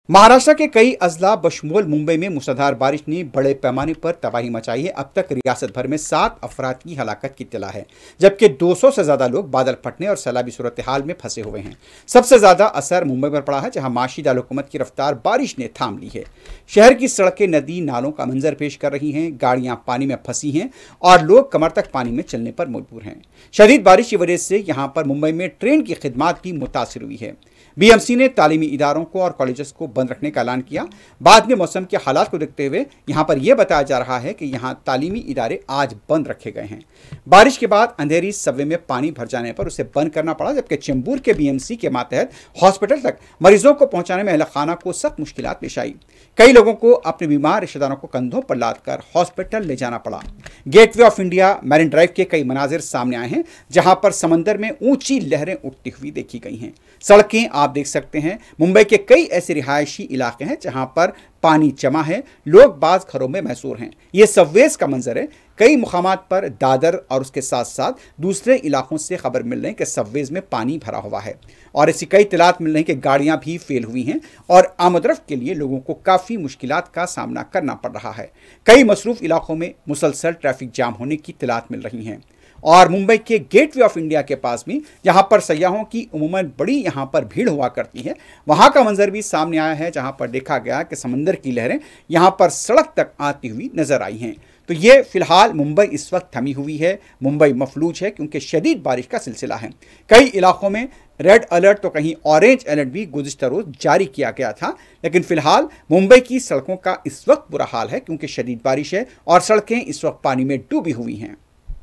महाराष्ट्र के कई अजला बशमूल मुंबई में मूसलाधार बारिश ने बड़े पैमाने पर तबाही मचाई है। अब तक रियासत भर में 7 अफराद की हलाकत की इत्तला है, जबकि 200 से ज्यादा लोग बादल फटने और सैलाबी सूरत हाल में फंसे हुए हैं। सबसे ज्यादा असर मुंबई पर पड़ा है, जहां माशी दारकूमत की रफ्तार बारिश ने थाम ली है। शहर की सड़कें नदी नालों का मंजर पेश कर रही हैं, गाड़ियां पानी में फंसी हैं और लोग कमर तक पानी में चलने पर मजबूर हैं। शदीद बारिश की वजह से यहां पर मुंबई में ट्रेन की खिदमात भी मुतासिर हुई है। बीएमसी ने तालीमी इदारों को और कॉलेजेस को बंद रखने का ऐलान किया। बाद में मौसम के हालात को देखते हुए यहां पर यह बताया जा रहा है कि यहां तालीमी इदारे आज बंद रखे गए हैं। बारिश के बाद अंधेरी सबवे में पानी भर जाने पर उसे बंद करना पड़ा, जबकि चेंबूर के बीएमसी के मातहत हॉस्पिटल तक मरीजों को पहुंचाने में अहल खाना को सख्त मुश्किलात पेश आई। कई लोगों को अपने बीमार रिश्तेदारों को कंधों पर लादकर हॉस्पिटल ले जाना पड़ा। Gateway of India marine drive के कई मनाजिर सामने आए हैं, जहां पर समंदर में ऊंची लहरें उठती हुई देखी गई हैं। सड़कें आप देख सकते हैं। मुंबई के कई ऐसे रिहायशी इलाके हैं जहां पर पानी जमा है, लोग बाज घरों में महसूर हैं। ये सबवेज का मंजर है। कई मुकामात पर दादर और उसके साथ साथ दूसरे इलाकों से खबर मिल रही है कि सबवेज में पानी भरा हुआ है और ऐसी कई इत्तलात मिल रही है कि गाड़ियां भी फेल हुई हैं और आमदरफ्त के लिए लोगों को काफ़ी मुश्किलात का सामना करना पड़ रहा है। कई मसरूफ इलाकों में मुसलसल ट्रैफिक जाम होने की इत्तलात मिल रही हैं। और मुंबई के गेटवे ऑफ इंडिया के पास भी, जहां पर सयाहों की उमूमन बड़ी यहां पर भीड़ हुआ करती है, वहां का मंजर भी सामने आया है, जहां पर देखा गया कि समंदर की लहरें यहां पर सड़क तक आती हुई नजर आई हैं। तो ये फिलहाल मुंबई इस वक्त थमी हुई है। मुंबई मफलूज है क्योंकि शदीद बारिश का सिलसिला है। कई इलाकों में रेड अलर्ट तो कहीं ऑरेंज अलर्ट भी गुज़िश्ता रोज जारी किया गया था, लेकिन फिलहाल मुंबई की सड़कों का इस वक्त बुरा हाल है क्योंकि शदीद बारिश है और सड़कें इस वक्त पानी में डूबी हुई हैं।